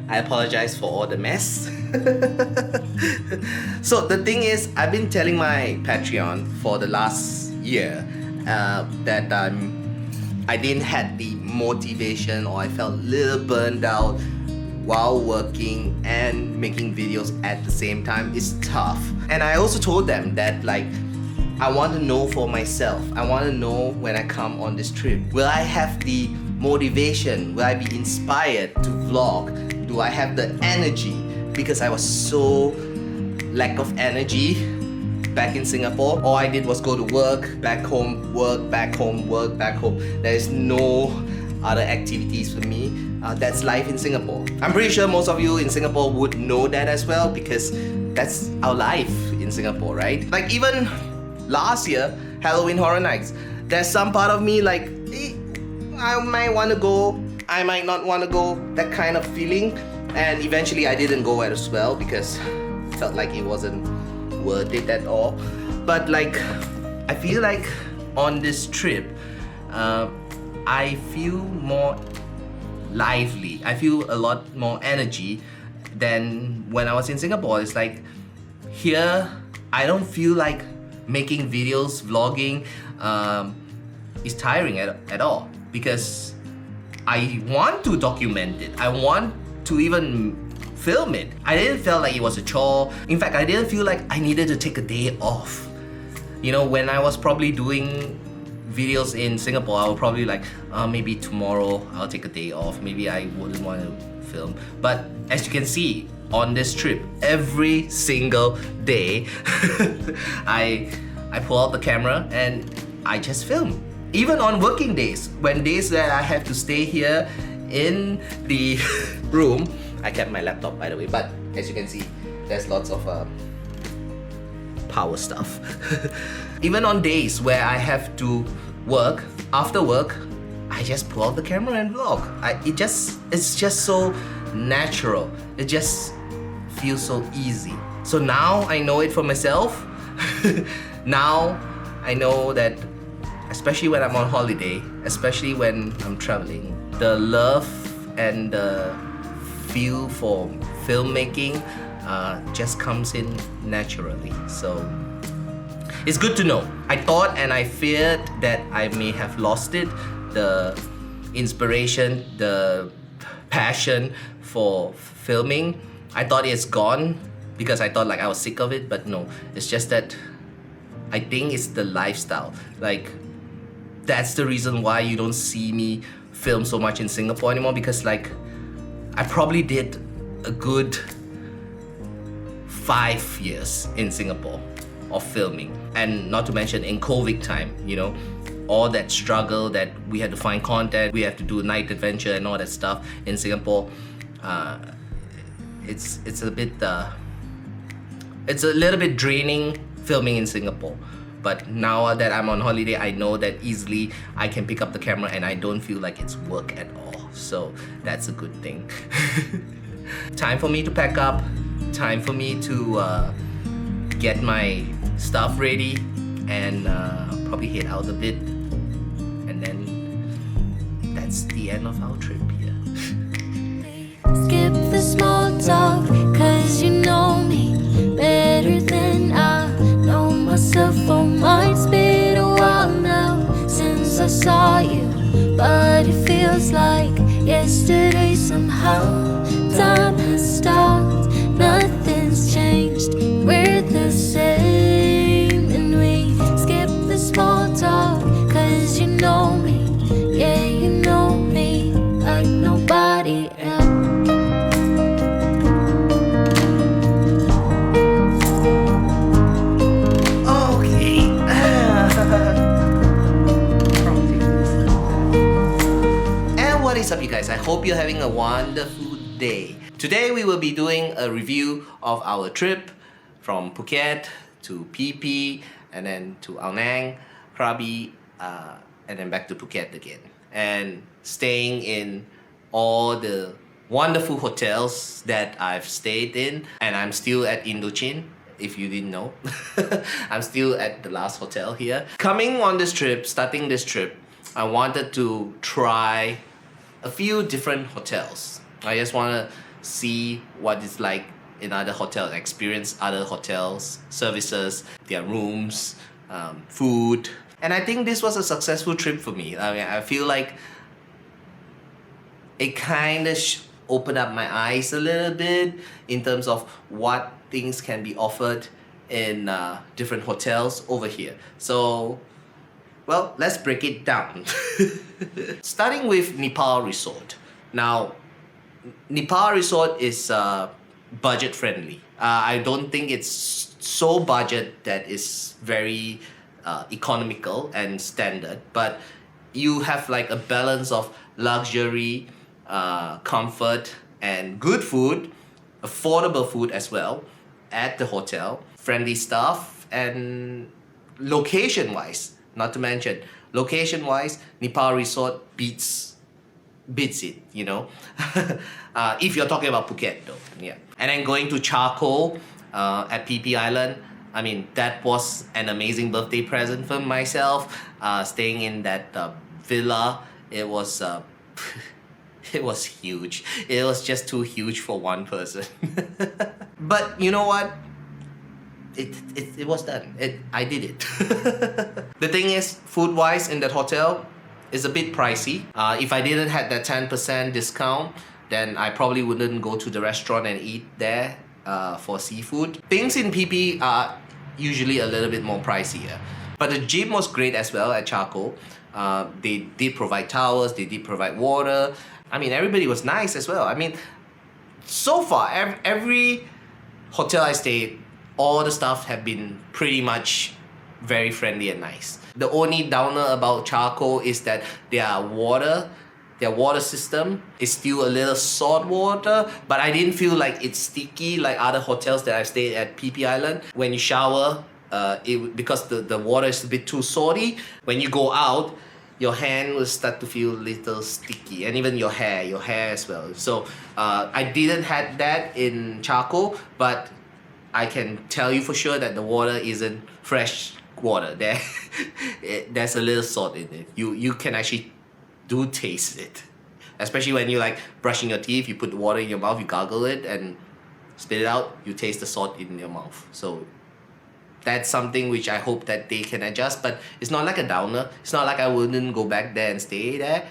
I apologize for all the mess. So the thing is, I've been telling my Patreon for the last year that I didn't have the motivation, or I felt a little burned out while working and making videos at the same time. It's tough. And I also told them that like, I want to know for myself. I want to know when I come on this trip, will I have the motivation? Will I be inspired to vlog? Do I have the energy? Because I was so lack of energy back in Singapore. All I did was go to work, back home, work, back home, work, back home. There is no other activities for me. That's life in Singapore. I'm pretty sure most of you in Singapore would know that as well, because that's our life in Singapore, right? Like even last year, Halloween Horror Nights, there's some part of me like, I might want to go, I might not want to go, that kind of feeling. And eventually I didn't go as well because I felt like it wasn't worth it at all. But like, I feel like on this trip, I feel more lively. I feel a lot more energy than when I was in Singapore. It's like, here, I don't feel like making videos, vlogging is tiring at all, because I want to document it. I want to even film it. I didn't feel like it was a chore. In fact, I didn't feel like I needed to take a day off. You know, when I was probably doing videos in Singapore, I would probably like, maybe tomorrow I'll take a day off. Maybe I wouldn't want to film. But as you can see, on this trip, every single day, I pull out the camera and I just film. Even on working days, when days that I have to stay here in the room, I kept my laptop by the way, but as you can see, there's lots of power stuff. Even on days where I have to work, after work, I just pull out the camera and vlog. It's just so natural. It just feels so easy. So now I know it for myself. Now I know that, especially when I'm on holiday, especially when I'm traveling, the love and the feel for filmmaking just comes in naturally. So it's good to know. I thought and I feared that I may have lost it, the inspiration, the passion for filming. I thought it's gone because I thought like I was sick of it, but no, it's just that I think it's the lifestyle. Like, that's the reason why you don't see me film so much in Singapore anymore, because like, I probably did a good 5 years in Singapore of filming. And not to mention in COVID time, you know, all that struggle that we had to find content, we have to do night adventure and all that stuff in Singapore. It's a bit, it's a little bit draining filming in Singapore. But now that I'm on holiday, I know that easily I can pick up the camera and I don't feel like it's work at all. So that's a good thing. Time for me to pack up. Time for me to get my stuff ready and probably head out a bit. And then that's the end of our trip here. Skip the small talk, cause you know me better than I know myself. Oh, might's been a while now since I saw you, but it feels like yesterday somehow. Time has stopped, nothing's changed, we're the same. And we skip the small talk, cause you know me, yeah, you know me like nobody else. What's up you guys? I hope you're having a wonderful day. Today we will be doing a review of our trip from Phuket to PP and then to Aonang, Krabi, and then back to Phuket again. And staying in all the wonderful hotels that I've stayed in. And I'm still at Indochin, if you didn't know. I'm still at the last hotel here. Coming on this trip, starting this trip, I wanted to try a few different hotels. I just want to see what it's like in other hotels, experience other hotels, services, their rooms, food. And I think this was a successful trip for me. I mean, I feel like it kind of opened up my eyes a little bit in terms of what things can be offered in different hotels over here. So, well, let's break it down. Starting with Nepal Resort. Now, Nepal Resort is budget friendly. I don't think it's so budget that is very economical and standard, but you have like a balance of luxury, comfort, and good food, affordable food as well at the hotel, friendly staff, and location wise, not to mention location wise, Nepal Resort beats it, you know. If you're talking about Phuket though, yeah. And then going to Charcoal at PP Island, I mean, that was an amazing birthday present for myself. Staying in that villa, it was it was huge. It was just too huge for one person. But you know what? It was done. I did it. The thing is, food-wise in that hotel is a bit pricey. If I didn't have that 10% discount, then I probably wouldn't go to the restaurant and eat there for seafood. Things in PP are usually a little bit more pricier. But the gym was great as well at Charcoal. They did provide towels, they did provide water. I mean, everybody was nice as well. I mean, so far, every hotel I stayed, all the staff have been pretty much very friendly and nice. The only downer about Charcoal is that their water system is still a little salt water, but I didn't feel like it's sticky like other hotels that I've stayed at PP Island. When you shower, because the water is a bit too salty, when you go out, your hand will start to feel a little sticky, and even your hair as well. So I didn't have that in Charcoal, but I can tell you for sure that the water isn't fresh water. There's a little salt in it. You can actually do taste it, especially when you like brushing your teeth. You put the water in your mouth, you gargle it, and spit it out. You taste the salt in your mouth. So that's something which I hope that they can adjust. But it's not like a downer. It's not like I wouldn't go back there and stay there.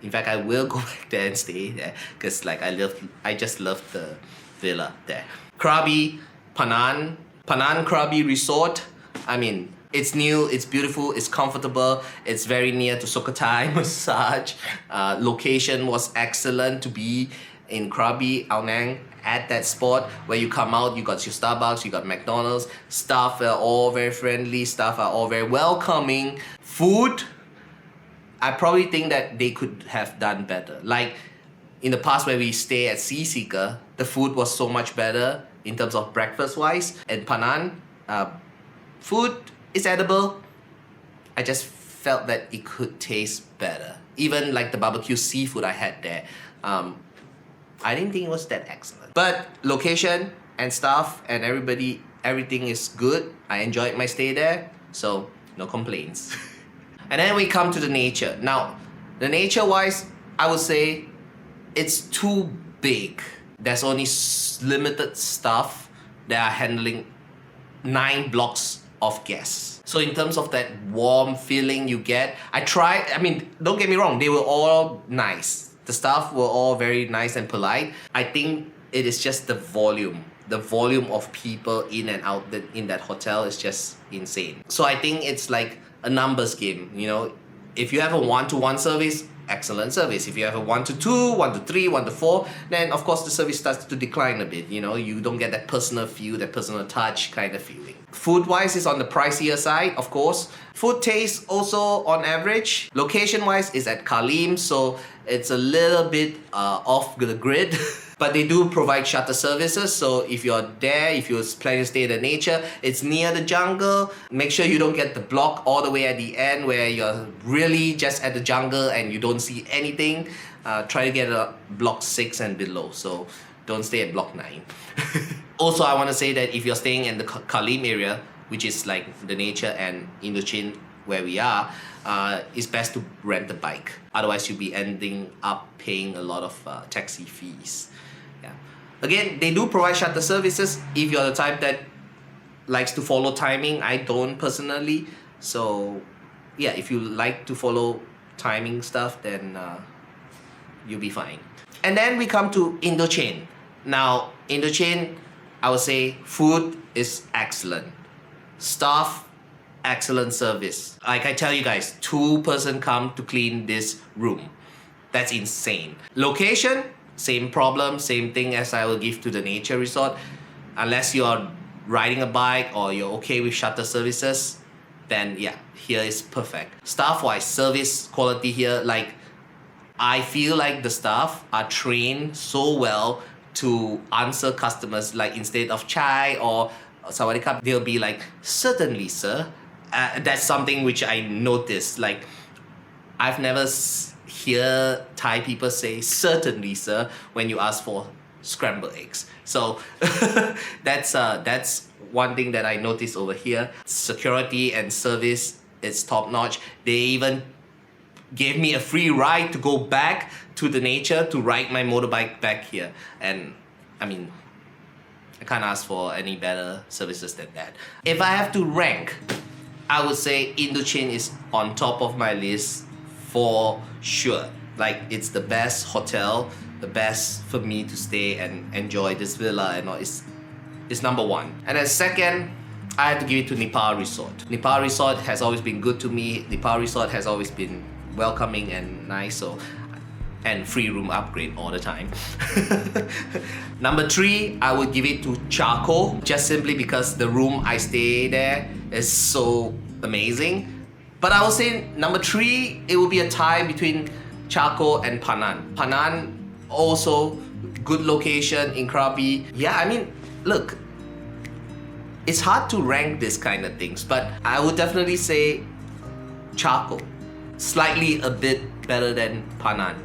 In fact, I will go back there and stay there because like I just love the villa there. Krabi, Panang Krabi Resort. I mean, it's new, it's beautiful, it's comfortable, it's very near to Sukhothai massage. Location was excellent to be in Krabi, Ao Nang, at that spot where you come out, you got your Starbucks, you got McDonald's. Staff are all very friendly, staff are all very welcoming. Food, I probably think that they could have done better. Like in the past where we stay at Seaseeker, the food was so much better in terms of breakfast wise. And Panang, food is edible. I just felt that it could taste better. Even like the barbecue seafood I had there, I didn't think it was that excellent. But location and staff and everything is good. I enjoyed my stay there, so no complaints. And then we come to the nature. Now, the nature wise, I would say it's too big. There's only limited staff that are handling 9 blocks of guests. So in terms of that warm feeling you get, I mean, don't get me wrong, they were all nice. The staff were all very nice and polite. I think it is just the volume of people in and out in that hotel is just insane. So I think it's like a numbers game, you know. If you have a 1-to-1 service, excellent service. If you have a 1-to-2, 1-to-3, 1-to-4, then of course the service starts to decline a bit, you know. You don't get that personal feel, that personal touch kind of feeling. Food-wise is on the pricier side, of course. Food taste also on average. Location-wise is at Kalim, so it's a little bit off the grid. But they do provide shuttle services, so if you're there, if you're planning to stay in the nature, it's near the jungle. Make sure you don't get the block all the way at the end where you're really just at the jungle and you don't see anything. Try to get a block 6 and below, so don't stay at block 9. Also, I want to say that if you're staying in the Kalim area, which is like the nature and Indochin where we are, it's best to rent a bike. Otherwise, you'll be ending up paying a lot of taxi fees. Yeah. Again, they do provide shuttle services if you're the type that likes to follow timing. I don't personally. So yeah, if you like to follow timing stuff, then you'll be fine. And then we come to Indochain. Now, Indochain, I would say food is excellent. Staff, excellent service. Like I tell you guys, 2-person come to clean this room. That's insane. Location, same problem, same thing as I will give to the nature resort. Unless you're riding a bike or you're okay with shuttle services, then yeah, here is perfect. Staff-wise, service quality here, like I feel like the staff are trained so well to answer customers, like instead of chai or sawadee, they'll be like, certainly sir. That's something which I noticed. Like I've never hear Thai people say certainly sir when you ask for scrambled eggs. So that's one thing that I noticed over here. Security and service, it's top notch. They even gave me a free ride to go back to the nature to ride my motorbike back here. And I mean, I can't ask for any better services than that. If I have to rank, I would say Indochain is on top of my list for sure. Like it's the best hotel, the best for me to stay and enjoy this villa and all. It's number one. And then second, I had to give it to Nepal Resort. Nepal Resort has always been good to me. Nepal Resort has always been welcoming and nice, so and free room upgrade all the time. Number 3, I would give it to Charcoal, just simply because the room I stay there is so amazing. But I would say number 3, it will be a tie between Charcoal and Pannan. Pannan also good location in Krabi. Yeah, I mean, look, it's hard to rank this kind of things, but I would definitely say Charcoal. Slightly a bit better than Pannan,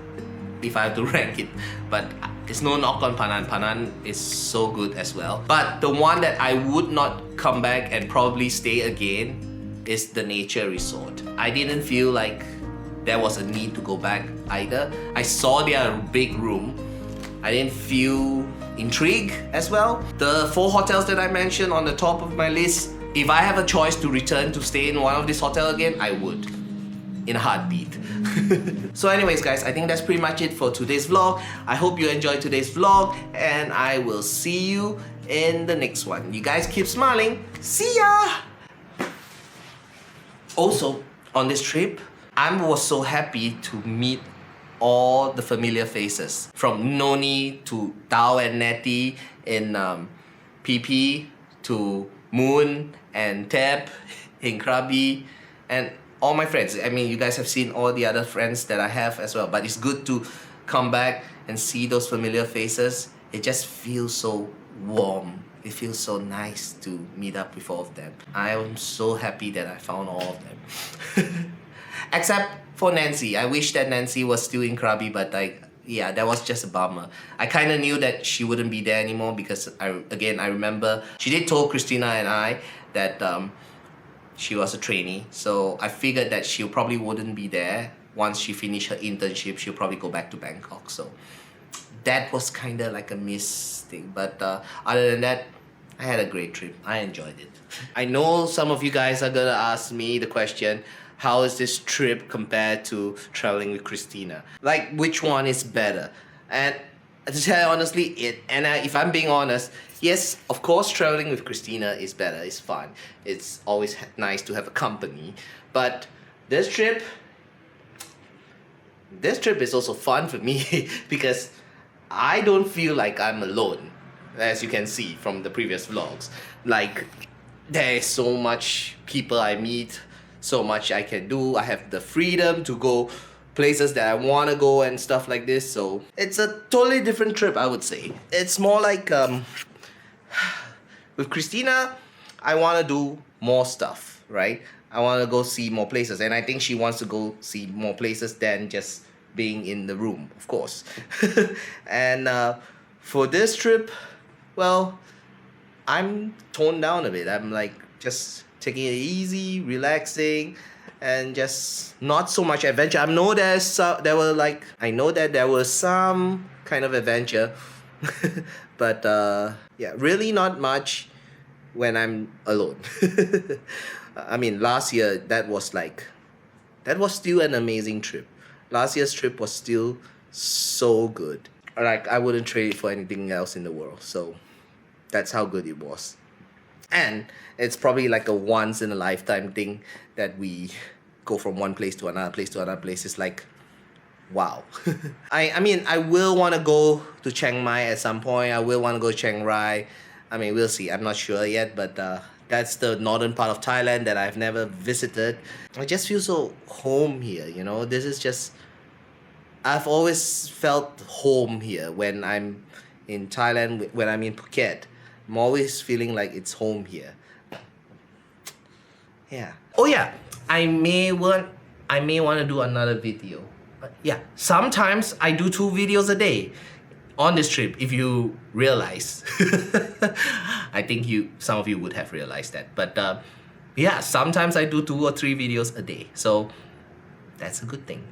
if I have to rank it. But it's no knock on Pannan. Pannan is so good as well. But the one that I would not come back and probably stay again is the nature resort. I didn't feel like there was a need to go back either. I saw their big room. I didn't feel intrigued as well. The 4 hotels that I mentioned on the top of my list, if I have a choice to return to stay in one of these hotels again, I would. In a heartbeat. So anyways guys, I think that's pretty much it for today's vlog. I hope you enjoyed today's vlog and I will see you in the next one. You guys keep smiling. See ya! Also, on this trip, I was so happy to meet all the familiar faces. From Noni to Tao and Nettie in PP to Moon and Teb in Krabi and all my friends. I mean, you guys have seen all the other friends that I have as well, but it's good to come back and see those familiar faces. It just feels so warm. It feels so nice to meet up with all of them. I am so happy that I found all of them. Except for Nancy. I wish that Nancy was still in Krabi, but like, yeah, that was just a bummer. I kind of knew that she wouldn't be there anymore because I remember she did tell Christina and I that she was a trainee, so I figured that she probably wouldn't be there. Once she finished her internship, she'll probably go back to Bangkok. So that was kind of like a miss thing. But other than that, I had a great trip. I enjoyed it. I know some of you guys are gonna ask me the question, how is this trip compared to traveling with Christina? Like, which one is better? And to tell you honestly, if I'm being honest, yes, of course, traveling with Christina is better. It's fun. It's always nice to have a company. But this trip is also fun for me because I don't feel like I'm alone, as you can see from the previous vlogs. Like, there is so much people I meet, so much I can do. I have the freedom to go places that I want to go and stuff like this. So it's a totally different trip, I would say. It's more like with Christina, I want to do more stuff, right? I want to go see more places, and I think she wants to go see more places than just being in the room, of course. And for this trip, well, I'm toned down a bit. I'm like just taking it easy, relaxing, and just not so much adventure. I know that there was some kind of adventure, But yeah, really not much when I'm alone. I mean, last year that was still an amazing trip. Last year's trip was still so good. Like, I wouldn't trade it for anything else in the world. So that's how good it was. And it's probably like a once in a lifetime thing that we go from one place to another place to another place. It's like, wow. I mean, I will want to go to Chiang Mai at some point. I will want to go to Chiang Rai. I mean, we'll see. I'm not sure yet, but that's the northern part of Thailand that I've never visited. I just feel so home here, you know? This is just... I've always felt home here when I'm in Thailand, when I'm in Phuket. I'm always feeling like it's home here. Yeah. Oh yeah, I may want to do another video. But yeah, sometimes I do 2 videos a day on this trip, if you realize. I think some of you would have realized that. But yeah, sometimes I do 2 or 3 videos a day. So that's a good thing.